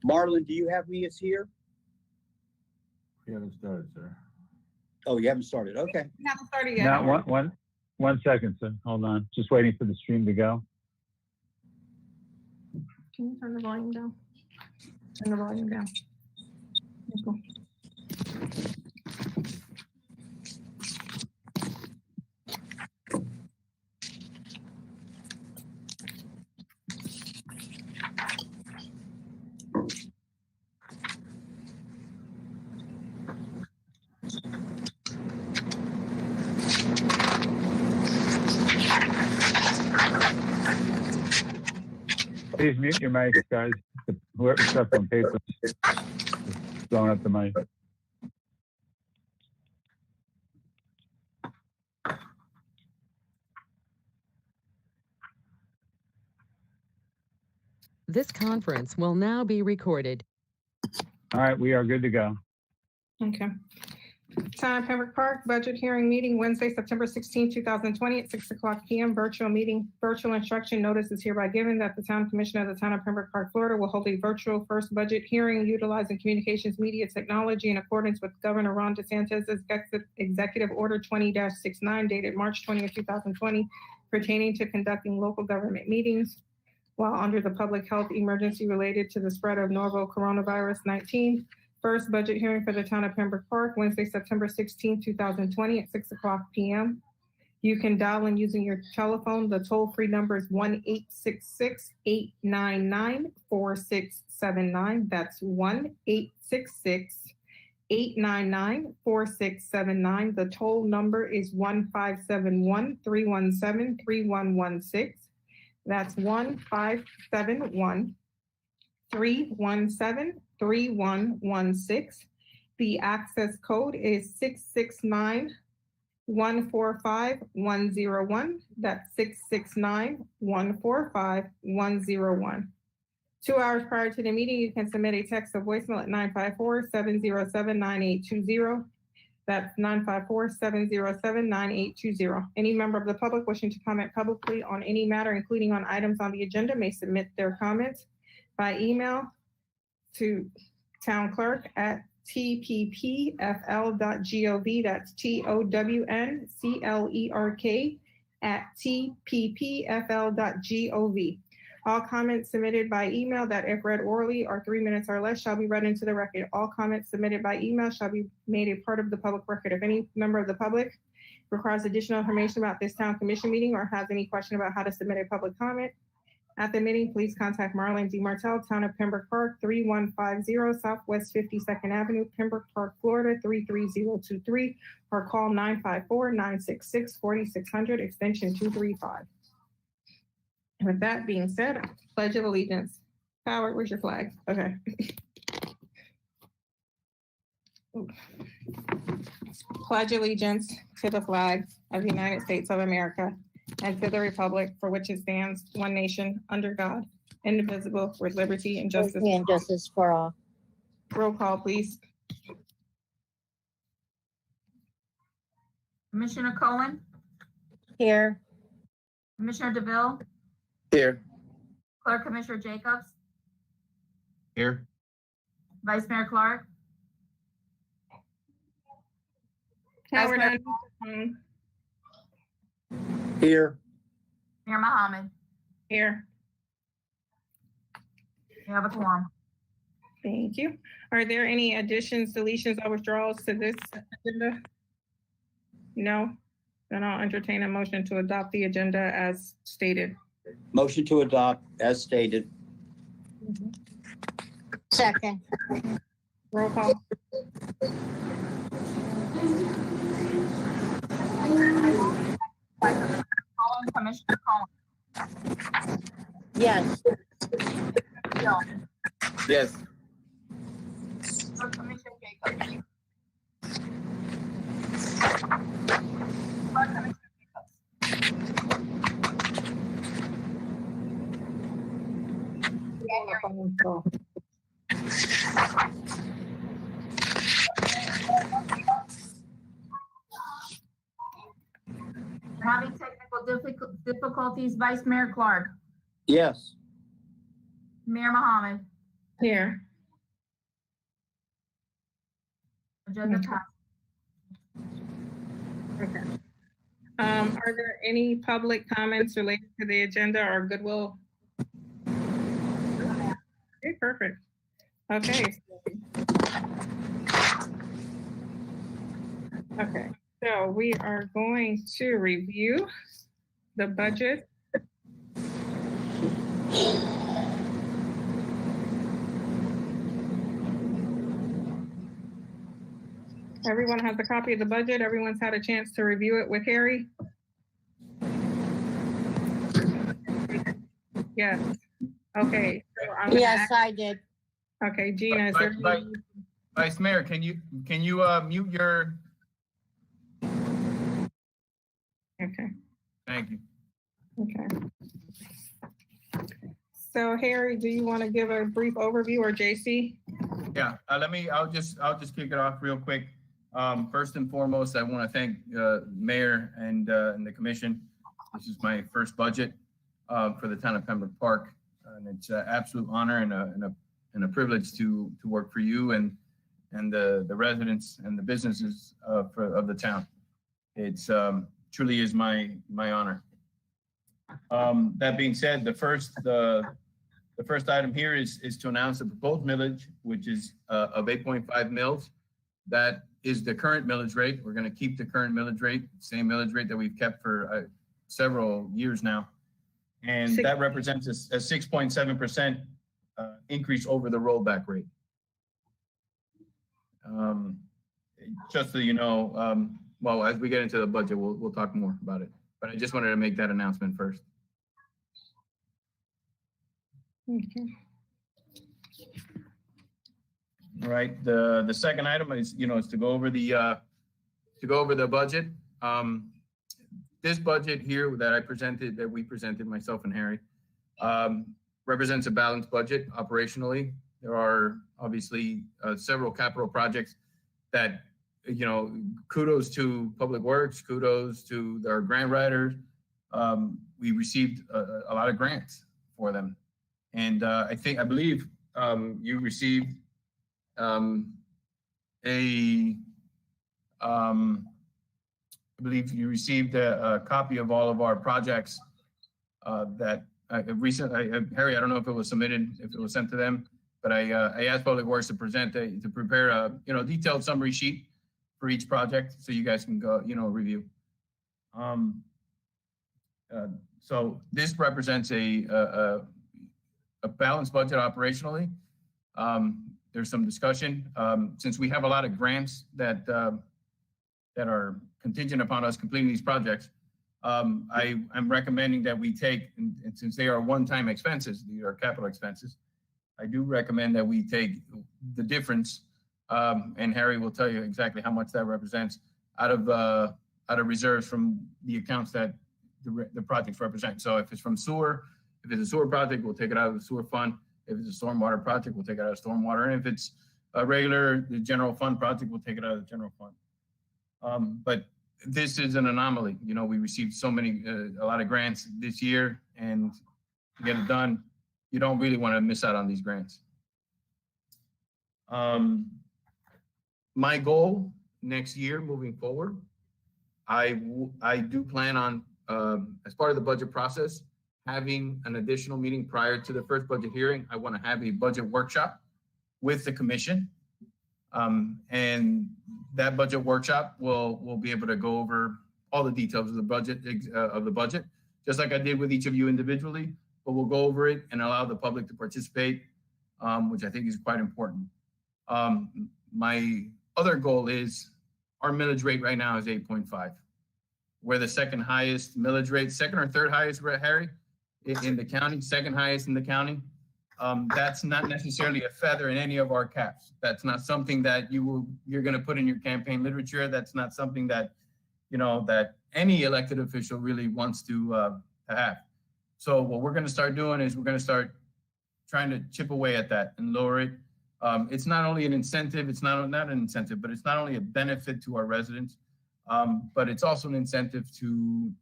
Marlon, do you have me as here? We haven't started, sir. Oh, you haven't started. Okay. We haven't started yet. Now, one second, sir. Hold on. Just waiting for the stream to go. Can you turn the volume down? Turn the volume down. Cool. Please mute your mics, guys. Whoever's stuff on paper, blowing up the mic. This conference will now be recorded. All right, we are good to go. Okay. Town of Pembroke Park Budget Hearing Meeting Wednesday, September 16, 2020 at 6 o'clock p.m. Virtual meeting. Virtual instruction notice is hereby given that the Town Commission of the Town of Pembroke Park, Florida will hold a virtual first budget hearing utilizing communications media technology in accordance with Governor Ron DeSantis' Executive Order 20-69 dated March 20, 2020 pertaining to conducting local government meetings while under the public health emergency related to the spread of novel coronavirus 19. First budget hearing for the Town of Pembroke Park, Wednesday, September 16, 2020 at 6 o'clock p.m. You can dial in using your telephone. The toll-free number is 1-866-899-4679. That's 1-866-899-4679. The toll number is 1-571-317-3116. That's 1-571-317-3116. The access code is 669-145-101. That's 669-145-101. 2 hours prior to the meeting, you can submit a text or voicemail at 954-707-9820. That's 954-707-9820. Any member of the public wishing to comment publicly on any matter, including on items on the agenda, may submit their comments by email to townclerk@tppfl.gov. That's TOWNCLERK@tppfl.gov. All comments submitted by email that, if read orally, are 3 minutes or less, shall be read into the record. All comments submitted by email shall be made a part of the public record. If any member of the public requires additional information about this town commission meeting or has any question about how to submit a public comment at the meeting, please contact Marlene D. Martell, Town of Pembroke Park, 3150 Southwest 52nd Avenue, Pembroke Park, Florida, 33023, or call 954-966-4600, extension 235. With that being said, Pledge of Allegiance. Howard, where's your flag? Okay. Pledge allegiance to the flag of the United States of America and to the republic for which it stands, one nation, under God, indivisible, with liberty and justice. And justice for all. Roll call, please. Commissioner Cohen, Here. Commissioner DeVille, Here. Clerk Commissioner Jacobs, Here. Vice Mayor Clark, Howard, Mayor- Here. Mayor Mohammed. here. You have a quorum. Thank you. Are there any additions, deletions, or withdrawals to this agenda? No? Then I'll entertain a motion to adopt the agenda as stated. Motion to adopt as stated. Second. Roll call. Commissioner Cohen, Yes. Bill, Yes. Clerk Commissioner Jacobs. Clerk Commissioner Jacobs. Having technical difficulties, Vice Mayor Clark, Yes. Mayor Mohammed, Here. Agenda Okay. passed. Okay. Are there any public comments related to the agenda or goodwill? Okay, perfect. Okay. Okay, so we are going to review the budget. Everyone has a copy of the budget. Everyone's had a chance to review it with Harry? Yes. Okay. So I'm gonna Yes, I did. Okay, Gina, is there? Vice- Vice Mayor, can you mute your, Okay, thank you. okay. So Harry, do you want to give a brief overview, or JC? Yeah, I'll just kick it off real quick. First and foremost, I want to thank Mayor and the commission. This is my first budget for the town of Pembroke Park, and it's an absolute honor and a privilege to work for you and the residents and the businesses of the town. It's truly is my honor. That being said, the first item here is to announce the proposed millage, which is of 8.5 mils. That is the current millage rate. We're going to keep the current millage rate, same millage rate that we've kept for several years now. And that represents a 6.7% increase over the rollback rate. Just so you know, well, as we get into the budget, we'll talk more about it. But I just wanted to make that announcement first. Okay. All right. The second item is to go over the budget. This budget here that we presented, myself and Harry, represents a balanced budget operationally. There are obviously several capital projects that, kudos to Public Works, kudos to our grant writers. We received a lot of grants for them. And I believe you received I believe you received a copy of all of our projects that Harry, I don't know if it was submitted, if it was sent to them, but I asked Public Works to prepare a detailed summary sheet for each project so you guys can go review. So this represents a balanced budget operationally. There's some discussion since we have a lot of grants that are contingent upon us completing these projects. I'm recommending that we take, and since they are one-time expenses, these are capital expenses, I do recommend that we take the difference, and Harry will tell you exactly how much that represents out of reserves from the accounts that the projects represent. So if it's from sewer, if it's a sewer project, we'll take it out of the sewer fund. If it's a stormwater project, we'll take it out of stormwater. And if it's a the general fund project, we'll take it out of the general fund. But this is an anomaly. We received a lot of grants this year, and to get it done, you don't really want to miss out on these grants. My goal next year moving forward, I do plan on, as part of the budget process, having an additional meeting prior to the first budget hearing. I want to have a budget workshop with the commission. And that budget workshop will be able to go over all the details of the budget, just like I did with each of you individually, but we'll go over it and allow the public to participate, which I think is quite important. My other goal is our millage rate right now is 8.5. We're the second highest millage rate, second or third highest, Harry, in the county, second highest in the county. That's not necessarily a feather in any of our caps. That's not something that you're going to put in your campaign literature. That's not something that, that any elected official really wants to have. So what we're going to start doing is we're going to start trying to chip away at that and lower it. It's not only an incentive, it's not an incentive, but it's not only a benefit to our residents, but it's also an incentive to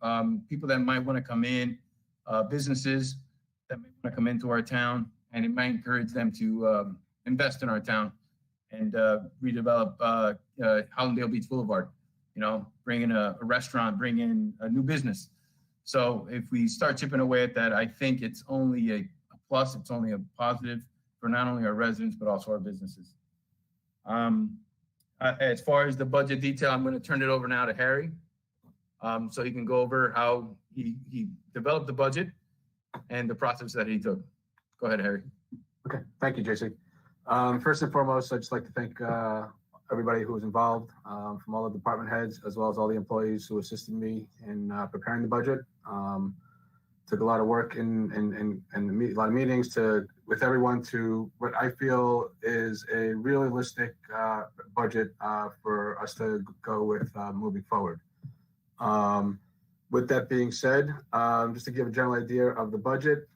people that might want to come in, businesses that may want to come into our town, and it might encourage them to invest in our town and redevelop Hollandale Beach Boulevard, bring in a restaurant, bring in a new business. So if we start chipping away at that, I think it's only a plus, it's only a positive for not only our residents, but also our businesses. As far as the budget detail, I'm going to turn it over now to Harry, so he can go over how he developed the budget and the process that he took. Go ahead, Harry. Okay, thank you, JC. First and foremost, I'd just like to thank everybody who was involved, from all the department heads, as well as all the employees who assisted me in preparing the budget. Took a lot of work and a lot of meetings with everyone to what I feel is a realistic budget for us to go with moving forward. With that being said, just to give a general idea of the budget,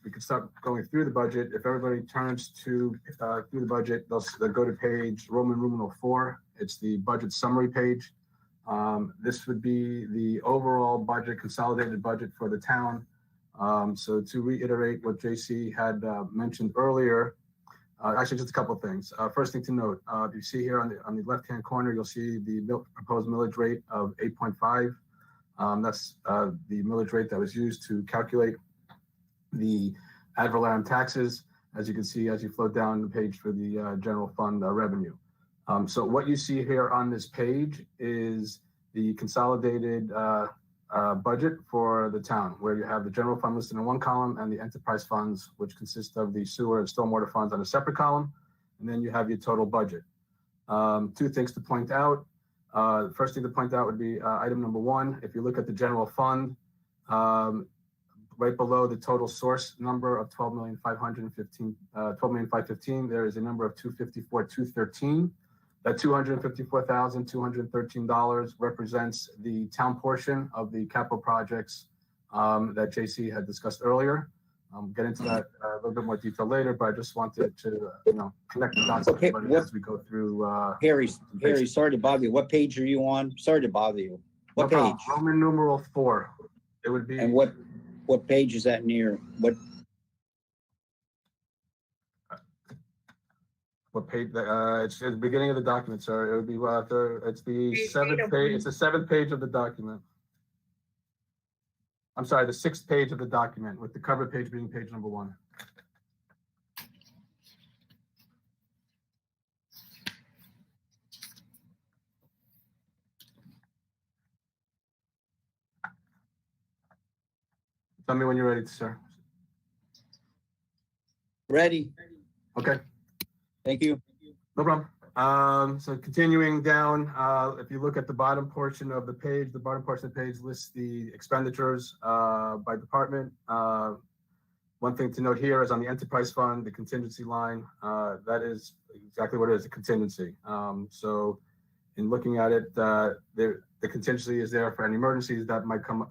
we can start going through the budget. If everybody turns to through the budget, they'll go to page Roman numeral 4. It's the budget summary page. This would be the overall budget, consolidated budget for the town. So to reiterate what JC had mentioned earlier, actually just a couple of things. First thing to note, you see here on the left-hand corner, you'll see the proposed millage rate of 8.5. That's the millage rate that was used to calculate the ad valorem taxes, as you can see as you float down the page for the general fund revenue. So what you see here on this page is the consolidated budget for the town, where you have the general fund listed in one column and the enterprise funds, which consist of the sewer and stormwater funds, on a separate column. And then you have your total budget. Two things to point out. The first thing to point out would be item number 1. If you look at the general fund, right below the total source number of $12,515,000, there is a number of $254,213. That $254,213 represents the town portion of the capital projects that JC had discussed earlier. Get into that a little bit more detail later, but I just wanted to, connect the dots Okay, as we go through. Harry, sorry to bother you. What page are you on? Sorry to bother you. What No page? problem. Roman numeral 4. It would be. And what page is that near? What page? It's at the beginning of the document, sir. It would be it's the 7th page. It's the 7th page of the document. I'm sorry, the 6th page of the document, with the cover page being page number 1. Tell me when you're ready, sir. Ready. Okay. Thank you. No problem. So continuing down, if you look at the bottom portion of the page, lists the expenditures by department. One thing to note here is on the enterprise fund, the contingency line, that is exactly what it is, a contingency. So in looking at it, the contingency is there for any emergencies that might come up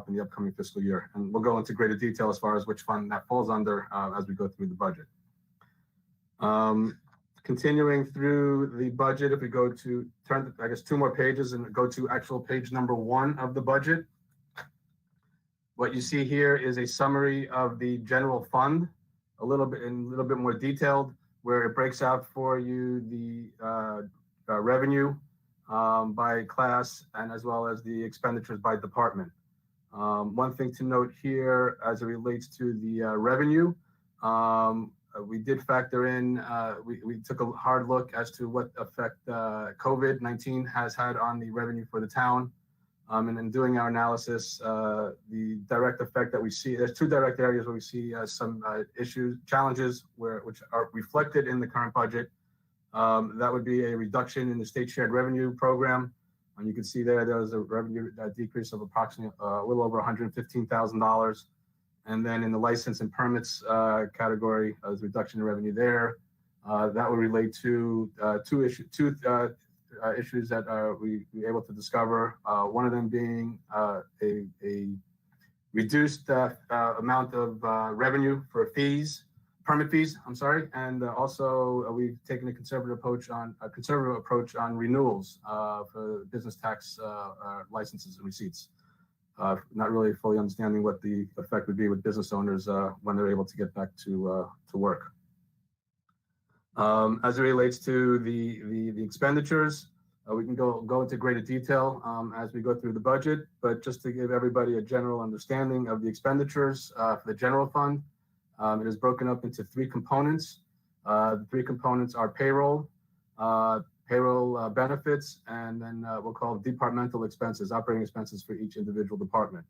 in the upcoming fiscal year. And we'll go into greater detail as far as which fund that falls under as we go through the budget. Continuing through the budget, if we go to turn, I guess, 2 more pages and go to actual page number 1 of the budget. What you see here is a summary of the general fund, a little bit more detailed, where it breaks out for you the revenue by class, and as well as the expenditures by department. One thing to note here as it relates to the revenue, we did factor in, we took a hard look as to what effect COVID-19 has had on the revenue for the town. And in doing our analysis, the direct effect that we see, there's 2 direct areas where we see some challenges which are reflected in the current budget. That would be a reduction in the state shared revenue program. And you can see there was a revenue decrease of approximately a little over $115,000. And then in the license and permits category, there's a reduction in revenue there. That would relate to two issues that we were able to discover. One of them being a reduced amount of revenue for permit fees. I'm sorry, and also we've taken a conservative approach on renewals for business tax licenses and receipts. Not really fully understanding what the effect would be with business owners when they're able to get back to work. As it relates to the expenditures, we can go into greater detail as we go through the budget, but just to give everybody a general understanding of the expenditures for the general fund, it is broken up into three components. The three components are payroll, benefits, and then we'll call departmental expenses, operating expenses for each individual department.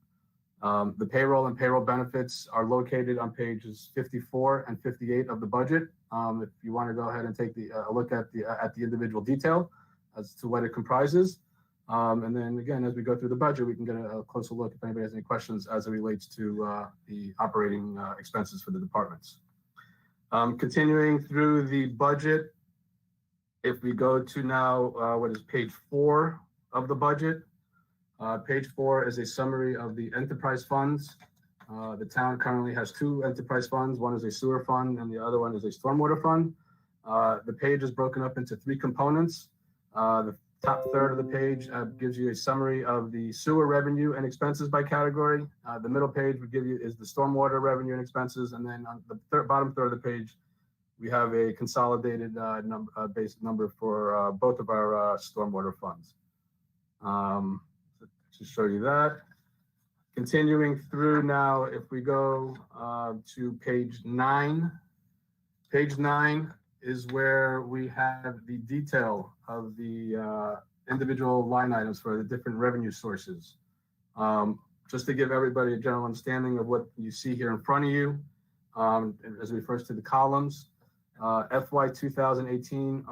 The payroll and payroll benefits are located on pages 54 and 58 of the budget. If you want to go ahead and take a look at the individual detail as to what it comprises. And then again, as we go through the budget, we can get a closer look if anybody has any questions as it relates to the operating expenses for the departments. Continuing through the budget, if we go to now what is page 4 of the budget, page 4 is a summary of the enterprise funds. The town currently has 2 enterprise funds. One is a sewer fund and the other one is a stormwater fund. The page is broken up into 3 components. The top third of the page gives you a summary of the sewer revenue and expenses by category. The middle page would give you is the stormwater revenue and expenses. And then on the bottom third of the page, we have a consolidated base number for both of our stormwater funds. To show you that. Continuing through now, if we go to page 9, page 9 is where we have the detail of the individual line items for the different revenue sources. Just to give everybody a general understanding of what you see here in front of you, as it refers to the columns, FY 2018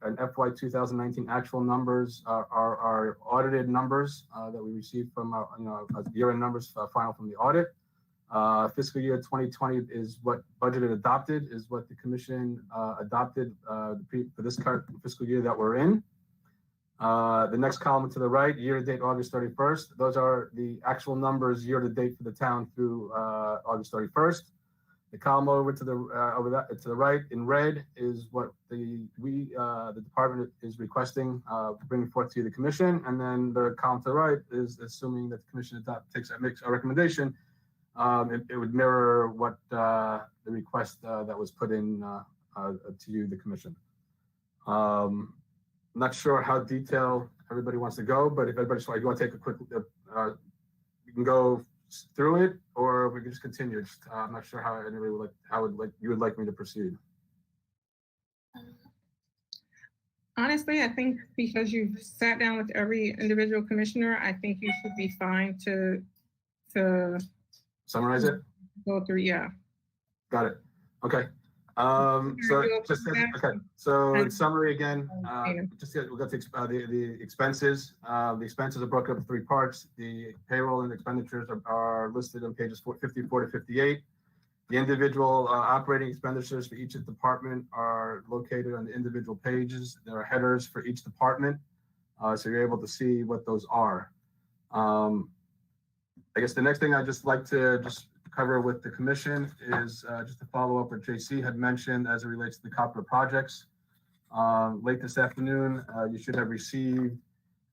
and FY 2019 actual numbers are audited numbers that we received from our, year-end numbers final from the audit. Fiscal year 2020 is what budgeted adopted, is what the commission adopted for this current fiscal year that we're in. The next column to the right, year-to-date August 31st, those are the actual numbers year-to-date for the town through August 31st. The column over to the right in red is what the department is requesting, bringing forth to the commission, and then the column to the right is assuming that the commission makes a recommendation. It would mirror what the request that was put in to you, the commission. Not sure how detailed everybody wants to go, but if everybody's like, you want to take a quick, you can go through it, or we can just continue. I'm not sure how anybody you would like me to proceed. Honestly, I think because you've sat down with every individual commissioner, I think you should be fine to Summarize it. go through. Yeah. Got it. Okay. So in summary again, we'll go to the expenses. The expenses are broken up into 3 parts. The payroll and expenditures are listed on pages 54 to 58. The individual operating expenditures for each department are located on the individual pages. There are headers for each department, so you're able to see what those are. I guess the next thing I'd just like to cover with the commission is just to follow up what JC had mentioned as it relates to the capital projects. Late this afternoon, you should have received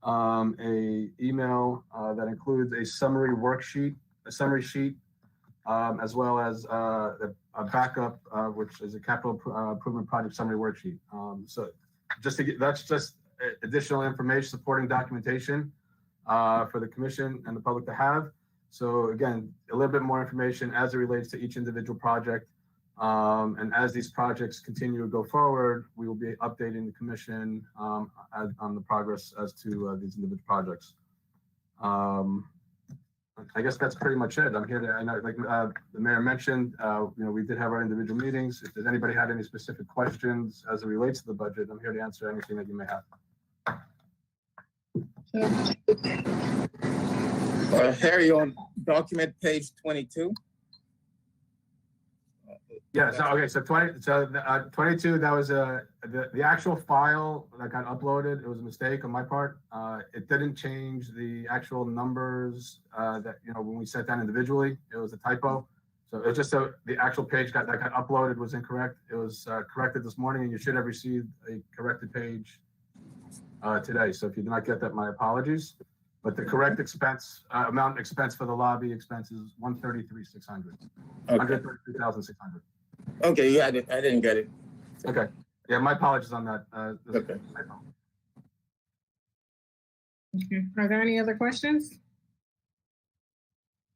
a email that includes a summary worksheet, as well as a backup, which is a capital improvement project summary worksheet. So that's just additional information, supporting documentation for the commission and the public to have. So again, a little bit more information as it relates to each individual project. And as these projects continue to go forward, we will be updating the commission on the progress as to these individual projects. I guess that's pretty much it. I'm here to, I know, like the mayor mentioned, we did have our individual meetings. If there's anybody had any specific questions as it relates to the budget, I'm here to answer anything that you may have. Harry, on document page 22. Yeah, so okay, so 22, that was the actual file that got uploaded. It was a mistake on my part. It didn't change the actual numbers that, when we sat down individually, it was a typo. So it was just so the actual page that got uploaded was incorrect. It was corrected this morning, and you should have received a corrected page today. So if you did not get that, my apologies. But the correct amount expense for the lobby expense is $133,600. Okay. $133,600. Okay, yeah, I didn't get it. Okay. Yeah, my apologies on that. Okay. Okay. Are there any other questions?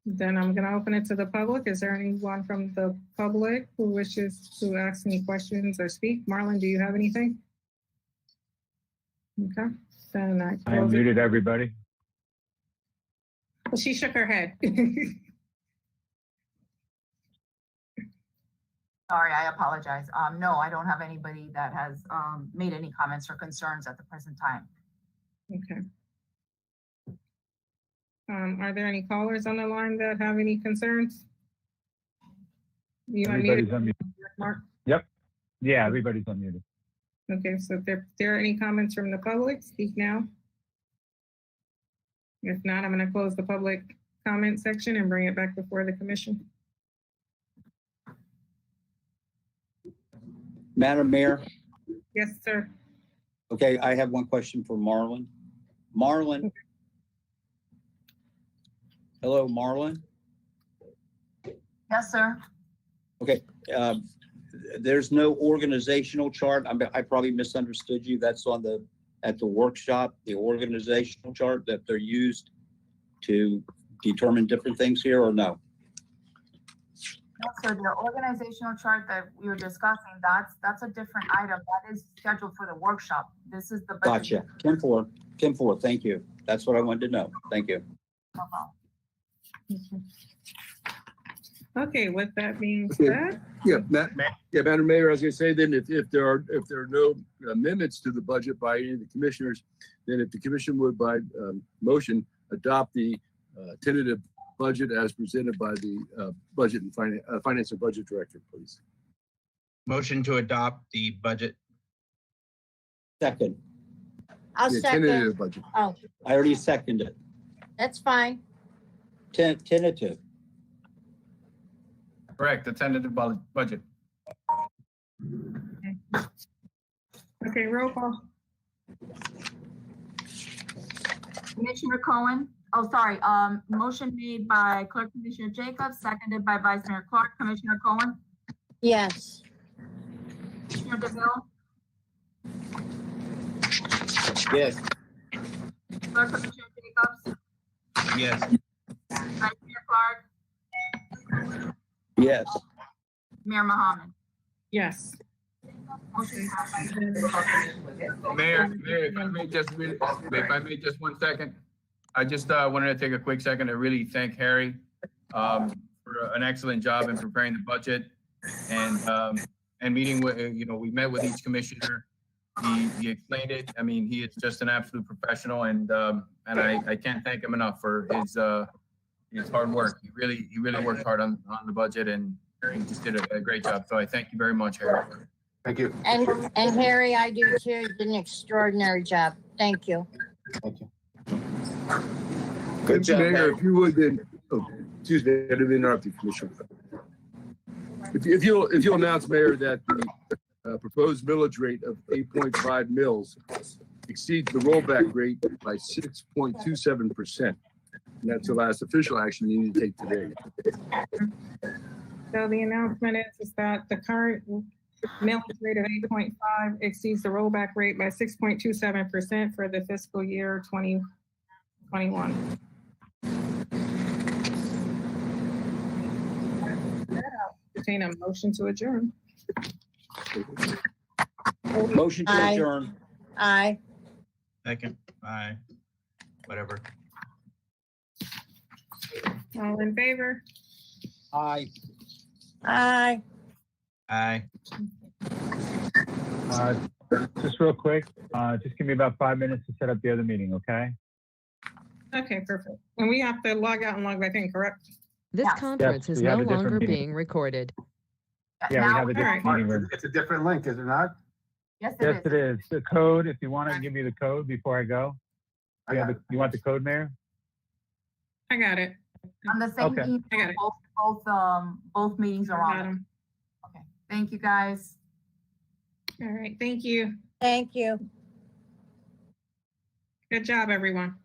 Then I'm going to open it to the public. Is there anyone from the public who wishes to ask any questions or speak? Marlon, do you have anything? Okay, then I I close it. muted everybody. Well, she shook her head. Sorry, I apologize. No, I don't have anybody that has made any comments or concerns at the present time. Okay. Are there any callers on the line that have any concerns? You Everybody's unmuted, unmuted. Mark? Yeah, everybody's unmuted. Okay, so if there are any comments from the public, speak now. If not, I'm going to close the public comment section and bring it back before the commission. Madam Mayor, Yes, sir. okay, I have one question for Marlon. Marlon. Hello, Marlon. Yes, sir. There's no organizational chart. I probably misunderstood you. That's on at the workshop, the organizational chart that they're used to determine different things here, or no? No, sir, the organizational chart that we were discussing, that's a different item. That is scheduled for the workshop. This is the budget. Gotcha. 10-4, thank you. That's what I wanted to know. Thank you. No problem. Okay, with that being Okay. said, Yeah, Madam Mayor, I was gonna say then, if there are no amendments to the budget by any of the commissioners, then if the commission would by motion adopt the tentative budget as presented by the budget and finance and budget director, please. Motion to adopt the budget. Second, I'll The second. tentative budget. Oh, I already seconded it. that's fine. Tentative. Correct, the tentative budget. okay, roll call. Commissioner Cohen, oh, sorry, motion made by Clerk Commissioner Jacobs, seconded by Vice Mayor Clark. Commissioner Cohen, Yes. Commissioner DeVille, Yes. Clerk Commissioner Jacobs, Yes. Vice Mayor Clark, Yes. Mayor Mohammed. Yes. Motion passes. Mayor, if I may just 1 second. I just wanted to take a quick second to really thank Harry for an excellent job in preparing the budget and meeting with, we met with each commissioner. He explained it. I mean, he is just an absolute professional, and I can't thank him enough for his hard work. He really worked hard on the budget, and he just did a great job. So I thank you very much, Harry. Thank you. And Harry, I do too. You did an extraordinary job. Thank you. Thank you. Good job, Mayor, Mayor. if you would then, excuse me, I didn't interrupt you, Commissioner. If you'll announce, Mayor, that the proposed millage rate of 8.5 mils exceeds the rollback rate by 6.27%. And that's the last official action you need to take today. So the announcement is that the current millage rate of 8.5 exceeds the rollback rate by 6.27% for the fiscal year 2021. Entertain a motion to adjourn. Motion to Aye. adjourn. Aye. Second. Aye. Whatever. All in favor? Aye. Aye. Aye. Just real quick, just give me about 5 minutes to set up the other meeting, okay? Okay, perfect. And we have to log out and log back in, correct? This Yes. conference Yes, is we have no a different longer meeting. being recorded. Yeah, we Now- have a different Alright. meeting room. It's a different link, is it not? Yes, Yes, it it is. is. The code, if you want, I can give you the code before I go. I got it. You want the code, Mayor? I got it. On the same Okay. I got email, it. both meetings are Got on. 'em. Okay, thank you, guys. All right, thank you. Thank you. Good job, everyone.